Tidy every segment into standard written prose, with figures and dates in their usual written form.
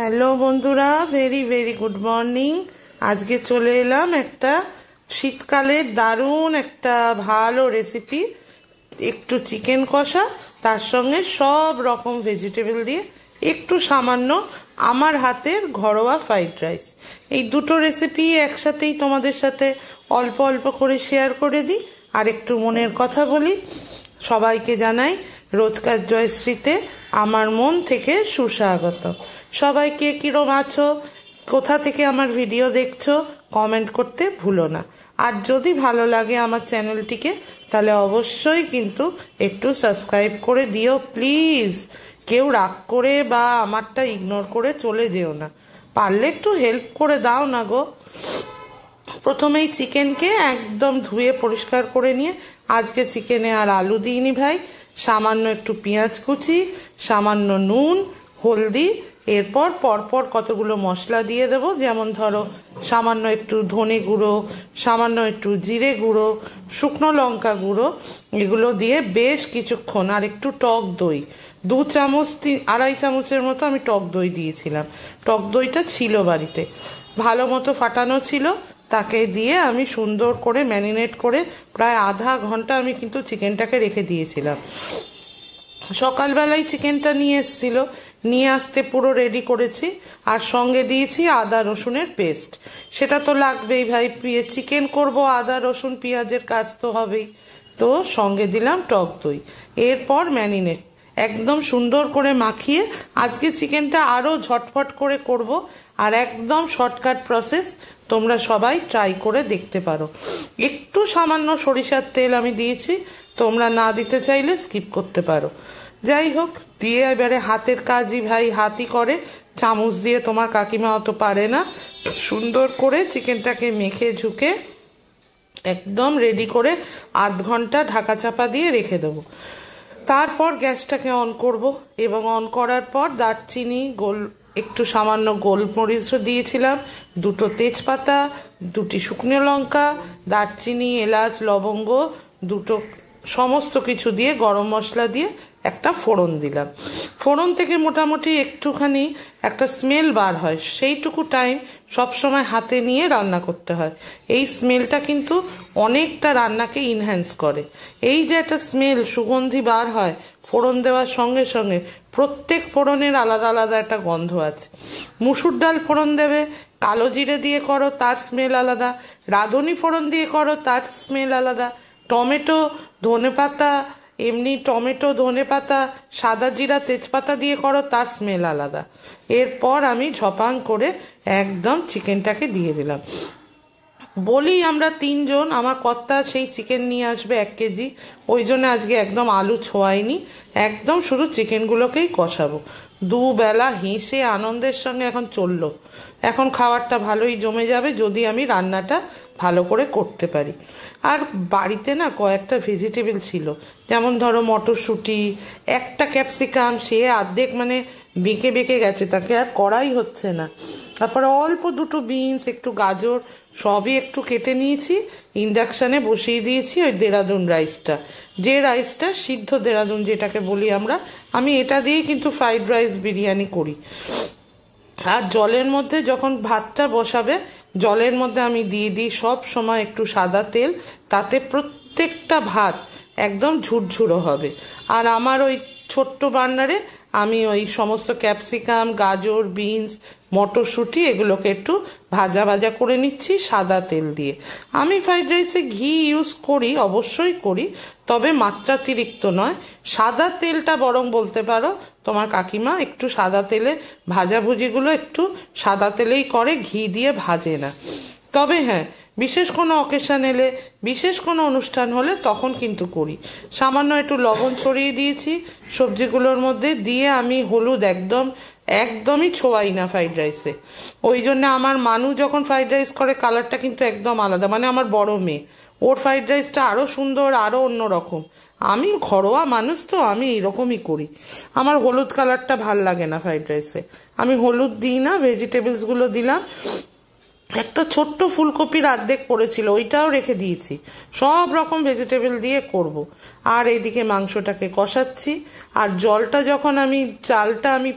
Hello বন্ধুরা, very very good morning. আজকে চলে এলাম একটা শীতকালের দারুণ একটা ভালো রেসিপি, একটু চিকেন কষা, তার সঙ্গে সব রকম ভেজিটেবল দিয়ে একটু সামান্য আমার হাতের ঘরোয়া ফ্রাইড রাইস। এই দুটো রেসিপি একসাথেই তোমাদের সাথে অল্প অল্প করে শেয়ার করে দিই আর একটু মনের কথা বলি। সবাইকে জানাই রোজকার জয়শ্রীতে আমার মন থেকে সুস্বাগত। সবাইকে কিরম আছো, কোথা থেকে আমার ভিডিও দেখছো কমেন্ট করতে ভুলো না। আর যদি ভালো লাগে আমার চ্যানেলটিকে তাহলে অবশ্যই কিন্তু একটু সাবস্ক্রাইব করে দিও প্লিজ। কেউ রাগ করে বা আমারটা ইগনোর করে চলে যেও না, পারলে একটু হেল্প করে দাও না গো। প্রথমেই চিকেনকে একদম ধুয়ে পরিষ্কার করে নিয়ে, আজকে চিকেনে আর আলু দিইনি ভাই, সামান্য একটু পেঁয়াজ কুচি, সামান্য নুন, হলদি, এরপর পরপর কতগুলো মশলা দিয়ে দেবো। যেমন ধরো সামান্য একটু ধনে গুঁড়ো, সামান্য একটু জিরে গুঁড়ো, শুকনো লঙ্কা গুঁড়ো, এগুলো দিয়ে বেশ কিছুক্ষণ, আর একটু টক দই, 2 চামচ 2.5 চামচের মতো আমি টক দই দিয়েছিলাম। টক দইটা ছিল বাড়িতে, ভালো মতো ফাটানো ছিল, তাকে দিয়ে আমি সুন্দর করে ম্যারিনেট করে প্রায় আধা ঘন্টা আমি কিন্তু চিকেনটাকে রেখে দিয়েছিলাম। সকালবেলায় চিকেনটা নিয়ে এসেছিল, নিয়ে আসতে পুরো রেডি করেছি, আর সঙ্গে দিয়েছি আদা রসুনের পেস্ট। সেটা তো লাগবেই ভাই, চিকেন করব, আদা রসুন পেঁয়াজের কাজ তো হবেই। তো সঙ্গে দিলাম টক দই, এরপর ম্যারিনেট একদম সুন্দর করে মাখিয়ে, আজকে চিকেনটা আরও ঝটফট করে করব, আর একদম শর্টকাট প্রসেস, তোমরা সবাই ট্রাই করে দেখতে পারো। একটু সামান্য সরিষার তেল আমি দিয়েছি, তোমরা না দিতে চাইলে স্কিপ করতে পারো। যাই হোক, দিয়ে এবারে হাতের কাজই ভাই হাতই করে, চামচ দিয়ে তোমার কাকিমা অত পারে না। সুন্দর করে চিকেনটাকে মেখে ঝুঁকে একদম রেডি করে আধ ঘন্টা ঢাকা চাপা দিয়ে রেখে দেবো। তারপর গ্যাসটাকে অন করব, এবং অন করার পর দারচিনি, একটু সামান্য গোলমরিচও দিয়েছিলাম, 2টো তেজপাতা, 2টি শুকনো লঙ্কা, দারচিনি, এলাচ, লবঙ্গ, 2টো সমস্ত কিছু দিয়ে গরম মশলা দিয়ে একটা ফোড়ন দিলাম। ফোড়ন থেকে মোটামুটি একটুখানি একটা স্মেল বার হয়, সেইটুকু টাইম সবসময় হাতে নিয়ে রান্না করতে হয়। এই স্মেলটা কিন্তু অনেকটা রান্নাকে ইনহ্যান্স করে। এই যে একটা স্মেল, সুগন্ধি বার হয় ফোড়ন দেওয়ার সঙ্গে সঙ্গে, প্রত্যেক ফোড়নের আলাদা আলাদা একটা গন্ধ আছে। মুসুর ডাল ফোড়ন দেবে, কালো জিরে দিয়ে করো তার স্মেল আলাদা, রাঁধুনি ফোড়ন দিয়ে করো তার স্মেল আলাদা, টমেটো, ধনেপাতা, এমনি টমেটো, ধনেপাতা, সাদা জিরা, তেজপাতা দিয়ে করো তার স্মেল আলাদা। এরপর আমি ঝপাং করে একদম চিকেনটাকে দিয়ে দিলাম। বলি আমরা 3 জন, আমার কর্তা সেই চিকেন নিয়ে আসবে 1 কেজি, ওই জন্য আজকে একদম আলু ছোঁয়াইনি, একদম শুধু চিকেনগুলোকেই কষাবো। দুবেলা হেসে আনন্দের সঙ্গে এখন চললো। এখন খাবারটা ভালোই জমে যাবে যদি আমি রান্নাটা ভালো করে করতে পারি। আর বাড়িতে না কয়েকটা ভেজিটেবল ছিল, যেমন ধরো মটরশুঁটি, একটা ক্যাপসিকাম, সে অর্ধেক মানে বেঁকে বেঁকে গেছে, তাকে আর করাই হচ্ছে না। তারপরে অল্প 2টো বিনস, একটু গাজর, সবই একটু কেটে নিয়েছি, ইন্ডাকশানে বসিয়ে দিয়েছি ওই দেরাদুন রাইসটা, যে রাইসটা সিদ্ধ দেরাদুন যেটাকে বলি আমরা, আমি এটা দিয়েই কিন্তু ফ্রাইড রাইস বিরিয়ানি করি। আর জলের মধ্যে যখন ভাতটা বসাবে, জলের মধ্যে আমি দিয়ে দিই সব সময় একটু সাদা তেল, তাতে প্রত্যেকটা ভাত একদম ঝুরঝুরো হবে। আর আমার ওই ছোট্ট বার্নারে আমি ওই সমস্ত ক্যাপসিকাম, গাজর, বিনস, মটরশুঁটি এগুলোকে একটু ভাজা ভাজা করে নিচ্ছি সাদা তেল দিয়ে। আমি ফ্রাইড রাইসে ঘি ইউজ করি, অবশ্যই করি, তবে মাত্রাতিরিক্ত নয়। সাদা তেলটা বরং বলতে পারো তোমার কাকিমা একটু সাদা তেলে ভাজাভুজিগুলো একটু সাদা তেলেই করে, ঘি দিয়ে ভাজে না। তবে হ্যাঁ, বিশেষ কোনো অকেশন এলে, বিশেষ কোনো অনুষ্ঠান হলে তখন কিন্তু করি। সামান্য একটু লবণ ছড়িয়ে দিয়েছি সবজিগুলোর মধ্যে, দিয়ে আমি হলুদ একদমই ছোঁয়াই না ফ্রাইড রাইসে। ওই জন্য আমার মানু যখন ফ্রাইড রাইস করে কালারটা কিন্তু একদম আলাদা, মানে আমার বড় মেয়ে, ওর ফ্রাইড রাইসটা আরও সুন্দর, আরও অন্যরকম। আমি ঘরোয়া মানুষ তো, আমি এরকমই করি। আমার হলুদ কালারটা ভাল লাগে না ফ্রাইড রাইসে, আমি হলুদ দিই না, ভেজিটেবলসগুলো দিলাম। একটা ছোট্ট ফুলকপির অর্ধেক পড়েছিল, ওইটাও রেখে দিয়েছি। সব রকম ভেজিটেবল দিয়ে করব। আর এইদিকে মাংসটাকে কষাচ্ছি। আর জলটা যখন চালটা আমি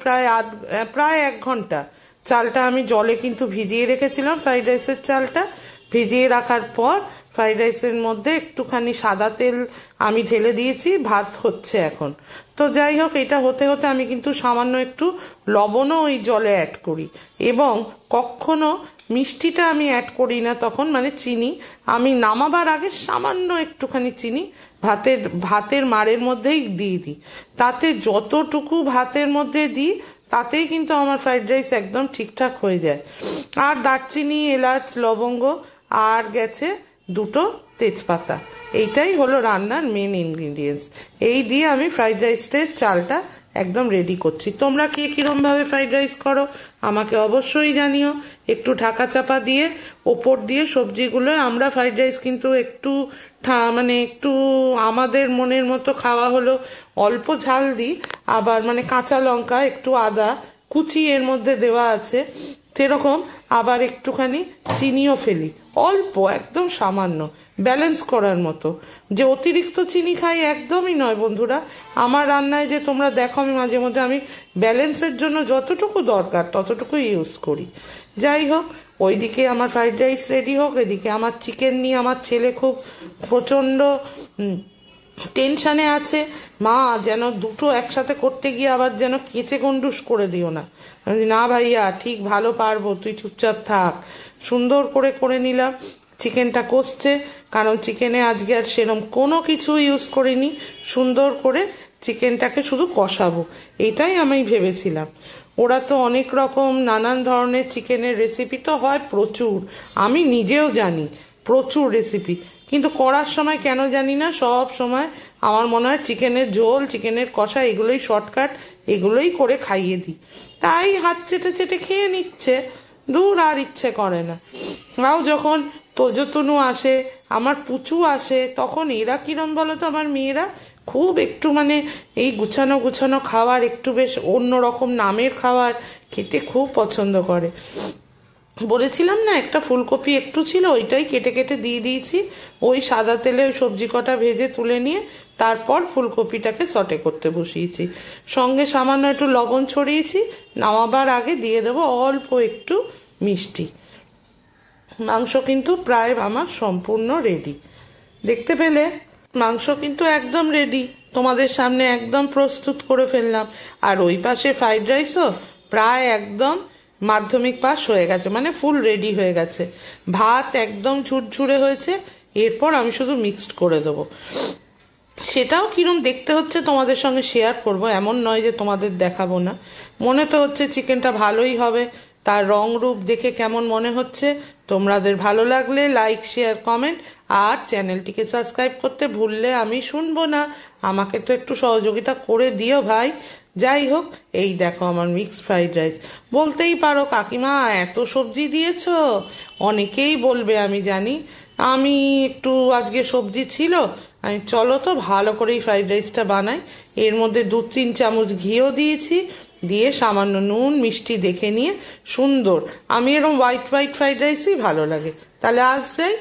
প্রায় 1 ঘন্টা চালটা আমি জলে কিন্তু ভিজিয়ে রেখেছিলাম। ফ্রাইড রাইসের চালটা ভিজিয়ে রাখার পর ফ্রাইড রাইসের মধ্যে একটুখানি সাদা তেল আমি ঢেলে দিয়েছি। ভাত হচ্ছে এখন। তো যাই হোক, এটা হতে হতে আমি কিন্তু সামান্য একটু লবণও ওই জলে অ্যাড করি, এবং কখনো মিষ্টিটা আমি অ্যাড করি না তখন, মানে চিনি। আমি নামাবার আগে সামান্য একটুখানি চিনি ভাতের মাড়ের মধ্যেই দিয়ে দিই। তাতে যতটুকু ভাতের মধ্যে দিই তাতেই কিন্তু আমার ফ্রাইড রাইস একদম ঠিকঠাক হয়ে যায়। আর দারচিনি, এলাচ, লবঙ্গ, আর গেছে 2টো তেজপাতা। এইটাই হলো রান্নার মেন ইনগ্রিডিয়েন্টস। এই দিয়ে আমি ফ্রাইড রাইসের চালটা একদম রেডি করছি। তোমরা কে কিরম ভাবে ফ্রাইড রাইস করো আমাকে অবশ্যই জানিও। একটু ঢাকা চাপা দিয়ে ওপর দিয়ে সবজিগুলো, আমরা ফ্রাইড রাইস কিন্তু একটু একটু আমাদের মনের মতো খাওয়া হলো, অল্প ঝাল দিই। আবার কাঁচা লঙ্কা, একটু আদা কুচি এর মধ্যে দেওয়া আছে সেরকম। আবার একটুখানি চিনিও ফেলি, অল্প, একদম সামান্য, ব্যালেন্স করার মতো। যে অতিরিক্ত চিনি খাই একদমই নয় বন্ধুরা। আমার রান্নায় যে তোমরা দেখো, আমি মাঝে মধ্যে আমি ব্যালেন্সের জন্য যতটুকু দরকার ততটুকু ইউজ করি। যাই হোক, ওইদিকে আমার ফ্রাইড রাইস রেডি হোক, এদিকে আমার চিকেন নিয়ে আমার ছেলে খুব প্রচণ্ড টেনশানে আছে। মা, যেন দুটো একসাথে করতে গিয়ে আবার যেন কেচে গন্ডুস করে দিও না। না ভাইয়া, ঠিক ভালো পারবো, তুই চুপচাপ থাক। সুন্দর করে নিলাম। চিকেনটা কষছে, কারণ চিকেনে আজকে আর সেরম কোনো কিছু ইউজ করিনি। সুন্দর করে চিকেনটাকে শুধু কষাবো, এটাই আমি ভেবেছিলাম। ওরা তো অনেক রকম নানান ধরনের চিকেনের রেসিপি তো হয় প্রচুর, আমি নিজেও জানি প্রচুর রেসিপি, কিন্তু করার সময় কেন জানি না সব সময় আমার মনে হয় চিকেনের ঝোল, চিকেনের কষা এগুলোই শর্টকাট, এগুলোই করে খাইয়ে দিই। তাই হাত চেটে খেয়ে নিচ্ছে, দূর আর ইচ্ছে করে না। তাও যখন তোজতনু আসে, আমার পুচু আসে, তখন এরা কিরম বলো তো, আমার মেয়েরা খুব একটু এই গুছানো খাবার, একটু বেশ অন্যরকম নামের খাবার খেতে খুব পছন্দ করে। বলেছিলাম না, একটা ফুলকপি একটু ছিল, ওইটাই কেটে দিয়ে দিয়েছি। ওই সাদা তেলে ওই সবজি কটা ভেজে তুলে নিয়ে তারপর ফুলকপিটাকে সটে করতে বসিয়েছি। সঙ্গে সামান্য একটু লবণ ছড়িয়েছি। নামাবার আগে দিয়ে দেবো অল্প একটু মিষ্টি। মাংস কিন্তু প্রায় আমার সম্পূর্ণ রেডি। দেখতে পেলে মাংস কিন্তু একদম রেডি, তোমাদের সামনে একদম প্রস্তুত করে ফেললাম। আর ওই পাশে ফ্রাইড রাইসও প্রায় একদম মাধ্যমিক পাস হয়ে গেছে, ফুল রেডি হয়ে গেছে। ভাত একদম ঝুরঝুরে হয়েছে। এরপর আমি শুধু মিক্সড করে দেবো। সেটাও কিরম দেখতে হচ্ছে তোমাদের সঙ্গে শেয়ার করব, এমন নয় যে তোমাদের দেখাবো না। মনে তো হচ্ছে চিকেনটা ভালোই হবে। তার রং রূপ দেখে কেমন মনে হচ্ছে, তোমাদের ভালো লাগলে লাইক, শেয়ার, কমেন্ট, আর চ্যানেলটিকে সাবস্ক্রাইব করতে ভুললে আমি শুনবো না। আমাকে তো একটু সহযোগিতা করে দিও ভাই। যাই হোক, এই দেখো আমার মিক্সড ফ্রাইড রাইস। বলতেই পারো, কাকিমা এত সবজি দিয়েছো? অনেকেই বলবে, আমি জানি। আমি একটু আজকে সবজি ছিল, আমি চলো তো ভালো করেই ফ্রাইড রাইসটা বানাই। এর মধ্যে 2-3 চামচ ঘিও দিয়েছি, দিয়ে সামান্য নুন মিষ্টি দেখে নিয়ে সুন্দর, আমি এরকম হোয়াইট ফ্রাইড রাইসই ভালো লাগে। তাহলে আজ যাই।